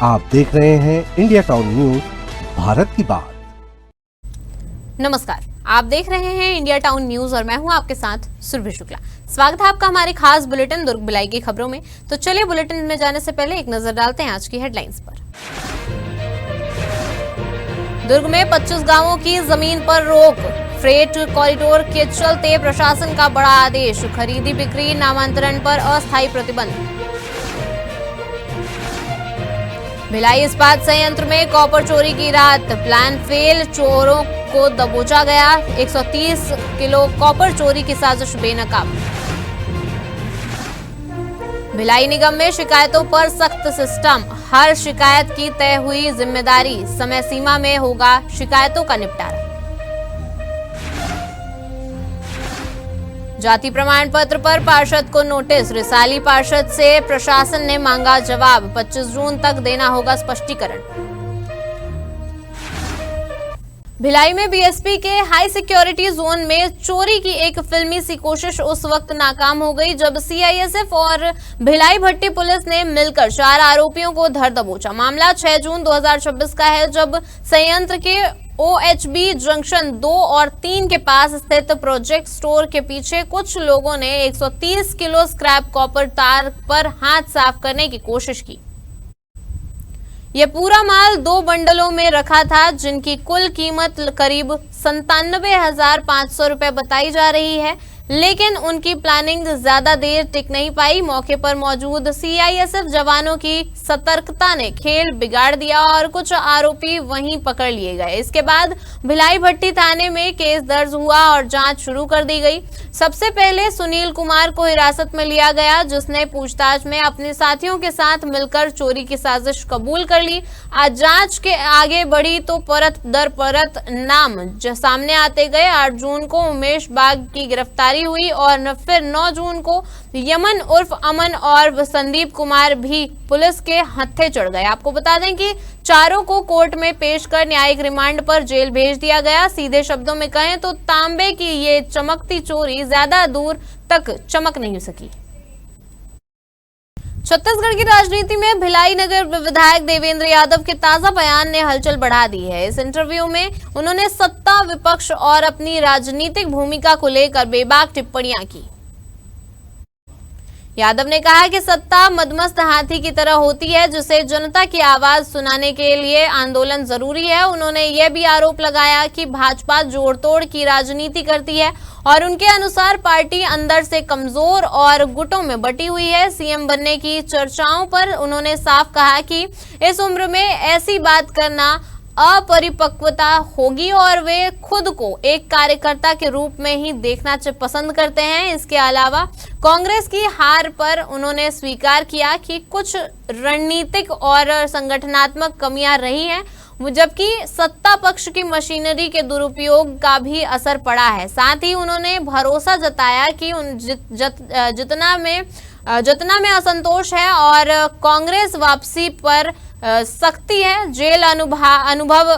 आप देख रहे हैं इंडिया टाउन न्यूज, भारत की बात। नमस्कार, आप देख रहे हैं इंडिया टाउन न्यूज और मैं हूं आपके साथ सुरभि शुक्ला। स्वागत है आपका हमारे खास बुलेटिन दुर्ग भिलाई की खबरों में। तो चलिए बुलेटिन में जाने से पहले एक नजर डालते हैं आज की हेडलाइंस पर। दुर्ग में 25 गांवों की जमीन पर रोक, फ्रेट कॉरिडोर के चलते प्रशासन का बड़ा आदेश, खरीदी बिक्री नामांतरण पर अस्थायी प्रतिबंध। भिलाई इस्पात संयंत्र में कॉपर चोरी की रात, प्लान फेल, चोरों को दबोचा गया, 130 किलो कॉपर चोरी की साजिश बेनकाब। भिलाई निगम में शिकायतों पर सख्त सिस्टम, हर शिकायत की तय हुई जिम्मेदारी, समय सीमा में होगा शिकायतों का निपटारा। जाति प्रमाण पत्र पर पार्षद को नोटिस, रिसाली पार्षद से प्रशासन ने मांगा जवाब, 25 जून तक देना होगा स्पष्टीकरण। भिलाई में बीएसपी के हाई सिक्योरिटी जोन में चोरी की एक फिल्मी सी कोशिश उस वक्त नाकाम हो गई जब सीआईएसएफ और भिलाई भट्टी पुलिस ने मिलकर 4 आरोपियों को धर दबोचा। मामला 6 जून 2026 का है, जब संयंत्र के ओएचबी जंक्शन 2 और 3 के पास स्थित प्रोजेक्ट स्टोर के पीछे कुछ लोगों ने 130 किलो स्क्रैप कॉपर तार पर हाथ साफ करने की कोशिश की। यह पूरा माल 2 बंडलों में रखा था, जिनकी कुल कीमत करीब 97,500 रुपए बताई जा रही है, लेकिन उनकी प्लानिंग ज्यादा देर टिक नहीं पाई। मौके पर मौजूद सीआईएसएफ जवानों की सतर्कता ने खेल बिगाड़ दिया और कुछ आरोपी वहीं पकड़ लिए गए। इसके बाद भिलाई भट्टी थाने में केस दर्ज हुआ और जांच शुरू कर दी गई। सबसे पहले सुनील कुमार को हिरासत में लिया गया, जिसने पूछताछ में अपने साथियों के साथ मिलकर चोरी की साजिश कबूल कर ली। आज जांच के आगे बढ़ी तो परत दर परत नाम सामने आते गए। 8 जून को उमेश बाग की गिरफ्तारी हुई और फिर 9 जून को यमन उर्फ अमन और संदीप कुमार भी पुलिस के हत्थे चढ़ गए। आपको बता दें कि चारों को कोर्ट में पेश कर न्यायिक रिमांड पर जेल भेज दिया गया। सीधे शब्दों में कहें तो तांबे की ये चमकती चोरी ज्यादा दूर तक चमक नहीं सकी। छत्तीसगढ़ की राजनीति में भिलाई नगर विधायक देवेंद्र यादव के ताजा बयान ने हलचल बढ़ा दी है। इस इंटरव्यू में उन्होंने सत्ता, विपक्ष और अपनी राजनीतिक भूमिका को लेकर बेबाक टिप्पणियां की। यादव ने कहा कि सत्ता मदमस्त हाथी की तरह होती है, जिसे जनता की आवाज सुनाने के लिए आंदोलन जरूरी है। उन्होंने यह भी आरोप लगाया कि भाजपा जोड़-तोड़ की राजनीति करती है और उनके अनुसार पार्टी अंदर से कमजोर और गुटों में बटी हुई है। सीएम बनने की चर्चाओं पर उन्होंने साफ कहा कि इस उम्र में ऐसी बात करना अपरिपक्वता होगी और वे खुद को एक कार्यकर्ता के रूप में ही देखना पसंद करते हैं। इसके अलावा कांग्रेस की हार पर उन्होंने स्वीकार किया कि कुछ रणनीतिक और संगठनात्मक कमियां रही हैं, जबकि सत्ता पक्ष की मशीनरी के दुरुपयोग का भी असर पड़ा है। साथ ही उन्होंने भरोसा जताया कि जितना में असंतोष है और कांग्रेस वापसी पर सख्ती है। जेल अनुभव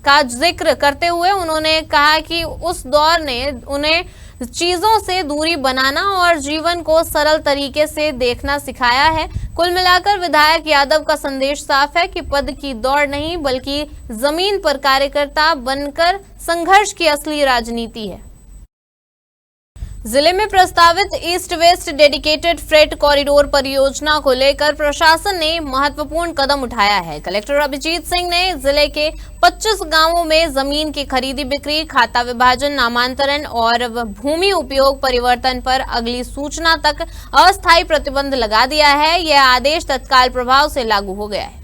का जिक्र करते हुए उन्होंने कहा कि उस दौर ने उन्हें चीजों से दूरी बनाना और जीवन को सरल तरीके से देखना सिखाया है। कुल मिलाकर विधायक यादव का संदेश साफ है कि पद की दौड़ नहीं, बल्कि जमीन पर कार्यकर्ता बनकर संघर्ष की असली राजनीति है। जिले में प्रस्तावित east west dedicated freight corridor परियोजना को लेकर प्रशासन ने महत्वपूर्ण कदम उठाया है। कलेक्टर अभिजीत सिंह ने जिले के 25 गांवों में जमीन की खरीदी बिक्री, खाता विभाजन, नामांतरण और भूमि उपयोग परिवर्तन पर अगली सूचना तक अस्थायी प्रतिबंध लगा दिया है। यह आदेश तत्काल प्रभाव से लागू हो गया है।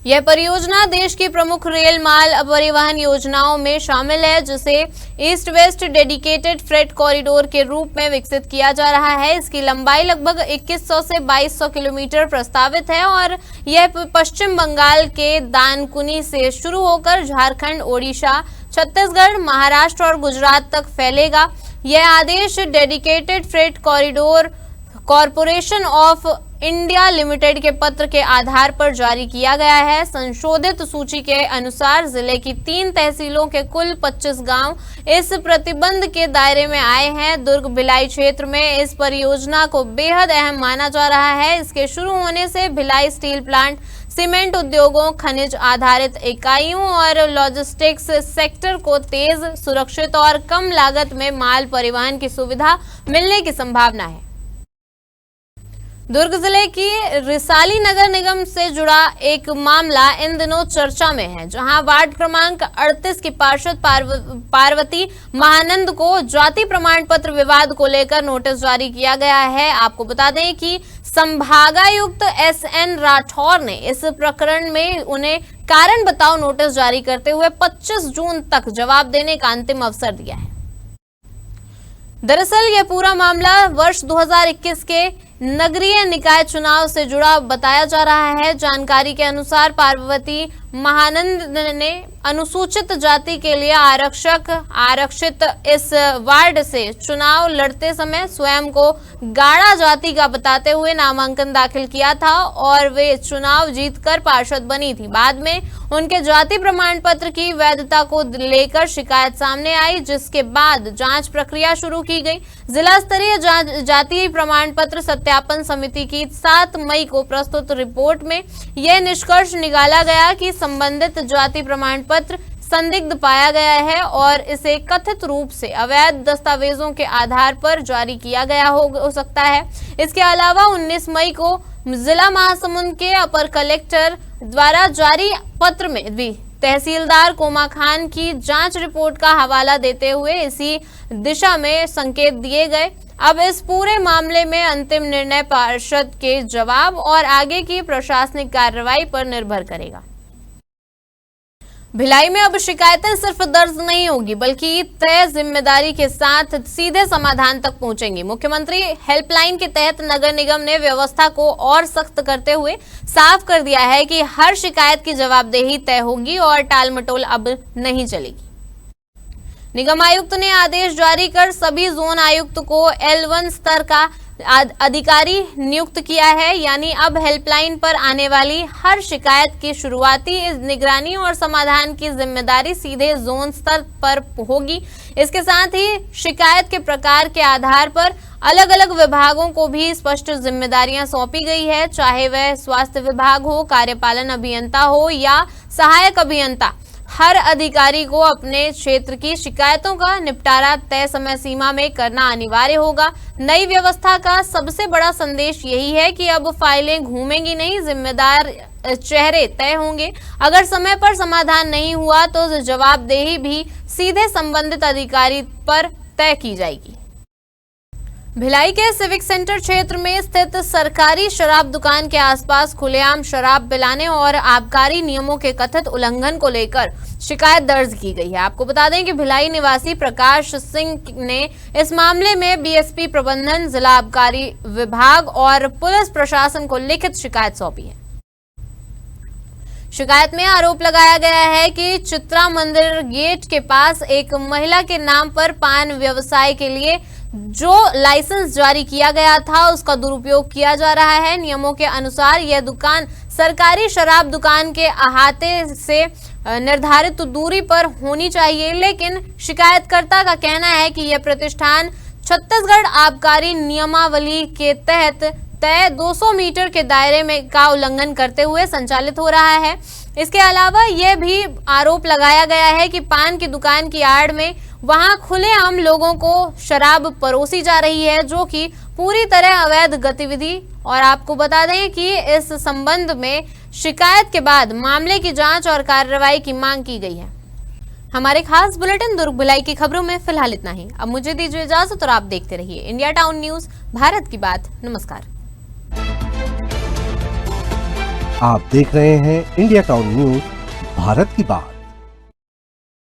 यह परियोजना देश की प्रमुख रेल माल परिवहन योजनाओं में शामिल है, जिसे east west dedicated freight corridor के रूप में विकसित किया जा रहा है। इसकी लंबाई लगभग 2100 से 2200 किलोमीटर प्रस्तावित है और यह पश्चिम बंगाल के दानकुनी से शुरू होकर झारखंड, ओडिशा, छत्तीसगढ़, महाराष्ट्र और गुजरात तक फैलेगा। यह आदेश dedicated freight corridor corporation of India limited के पत्र के आधार पर जारी किया गया है। संशोधित सूची के अनुसार जिले की 3 तहसीलों के कुल 25 गांव इस प्रतिबंध के दायरे में आए हैं। दुर्ग भिलाई क्षेत्र में इस परियोजना को बेहद अहम माना जा रहा है। इसके शुरू होने से भिलाई स्टील प्लांट, सीमेंट उद्योगों, खनिज आधारित इकाइयों और लॉजिस्टिक्स सेक्टर को तेज, सुरक्षित और कम लागत में माल परिवहन की सुविधा मिलने की संभावना है। दुर्ग जिले की रिसाली नगर निगम से जुड़ा एक मामला इन दिनों चर्चा में है, जहां वार्ड क्रमांक 38 की पार्षद पार्वती महानंद को जाति प्रमाण पत्र विवाद को लेकर नोटिस जारी किया गया है। आपको बता दें कि संभागायुक्त SN राठौर ने इस प्रकरण में उन्हें कारण बताओ नोटिस जारी करते हुए 25 जून तक जवाब देने का अंतिम अवसर दिया है। दरअसल यह पूरा मामला वर्ष 2021 के नगरीय निकाय चुनाव से जुड़ा बताया जा रहा है। जानकारी के अनुसार पार्वती महानंद ने अनुसूचित जाति के लिए आरक्षित इस वार्ड से चुनाव लड़ते समय स्वयं को गाड़ा जाति का बताते हुए नामांकन दाखिल किया था और वे चुनाव जीतकर पार्षद बनी थी। बाद में उनके जाति प्रमाण पत्र की वैधता को लेकर शिकायत सामने आई, जिसके बाद जांच प्रक्रिया शुरू की गई। जिला स्तरीय जाति प्रमाण पत्र सत्यापन समिति की 7 मई को प्रस्तुत रिपोर्ट में यह निष्कर्ष निकाला गया कि संबंधित जाति प्रमाण पत्र संदिग्ध पाया गया है और इसे कथित रूप से अवैध दस्तावेजों के आधार पर जारी किया गया हो सकता है। इसके अलावा 19 मई को जिला महासमुंद के अपर कलेक्टर द्वारा जारी पत्र में भी तहसीलदार कोमा खान की जांच रिपोर्ट का हवाला देते हुए इसी दिशा में संकेत दिए गए। अब इस पूरे मामले में अंतिम निर्णय पार्षद के जवाब और आगे की प्रशासनिक कार्रवाई पर निर्भर करेगा। भिलाई में अब शिकायतें सिर्फ दर्ज नहीं होगी, बल्कि तय जिम्मेदारी के साथ सीधे समाधान तक पहुंचेंगी। मुख्यमंत्री हेल्पलाइन के तहत नगर निगम ने व्यवस्था को और सख्त करते हुए साफ कर दिया है कि हर शिकायत की जवाबदेही तय होगी और टालमटोल अब नहीं चलेगी। निगम आयुक्त ने आदेश जारी कर सभी जोन आयुक्त को L1 स्तर का अधिकारी नियुक्त किया है, यानी अब हेल्पलाइन पर आने वाली हर शिकायत की शुरुआती निगरानी और समाधान की जिम्मेदारी सीधे जोन स्तर पर होगी। इसके साथ ही शिकायत के प्रकार के आधार पर अलग अलग विभागों को भी स्पष्ट जिम्मेदारियां सौंपी गई है, चाहे वह स्वास्थ्य विभाग हो, कार्यपालन अभियंता हो या सहायक अभियंता। हर अधिकारी को अपने क्षेत्र की शिकायतों का निपटारा तय समय सीमा में करना अनिवार्य होगा। नई व्यवस्था का सबसे बड़ा संदेश यही है कि अब फाइलें घूमेंगी नहीं, जिम्मेदार चेहरे तय होंगे। अगर समय पर समाधान नहीं हुआ तो जवाबदेही भी सीधे संबंधित अधिकारी पर तय की जाएगी। भिलाई के सिविक सेंटर क्षेत्र में स्थित सरकारी शराब दुकान के आसपास खुलेआम शराब पिलाने और आबकारी नियमों के कथित उल्लंघन को लेकर शिकायत दर्ज की गई है। आपको बता दें कि भिलाई निवासी प्रकाश सिंह ने इस मामले में बीएसपी प्रबंधन, जिला आबकारी विभाग और पुलिस प्रशासन को लिखित शिकायत सौंपी है। शिकायत में आरोप लगाया गया है कि चित्रा मंदिर गेट के पास एक महिला के नाम पर पान व्यवसाय के लिए जो लाइसेंस जारी किया गया था उसका दुरुपयोग किया जा रहा है। नियमों के अनुसार यह दुकान सरकारी शराब दुकान के अहाते से निर्धारित दूरी पर होनी चाहिए, लेकिन शिकायतकर्ता का कहना है कि यह प्रतिष्ठान छत्तीसगढ़ आबकारी नियमावली के तहत तय 200 मीटर के दायरे में का उल्लंघन करते हुए संचालित हो रहा है। इसके अलावा यह भी आरोप लगाया गया है कि पान की दुकान की आड़ में वहां खुलेआम लोगों को शराब परोसी जा रही है, जो कि पूरी तरह अवैध गतिविधि। और आपको बता दें कि इस संबंध में शिकायत के बाद मामले की जांच और कार्रवाई की मांग की गई है। हमारे खास बुलेटिन दुर्ग भिलाई की खबरों में फिलहाल इतना ही। अब मुझे दीजिए इजाजत और आप देखते रहिए इंडिया टाउन न्यूज, भारत की बात। नमस्कार। आप देख रहे हैं इंडिया टाउन न्यूज, भारत की बात।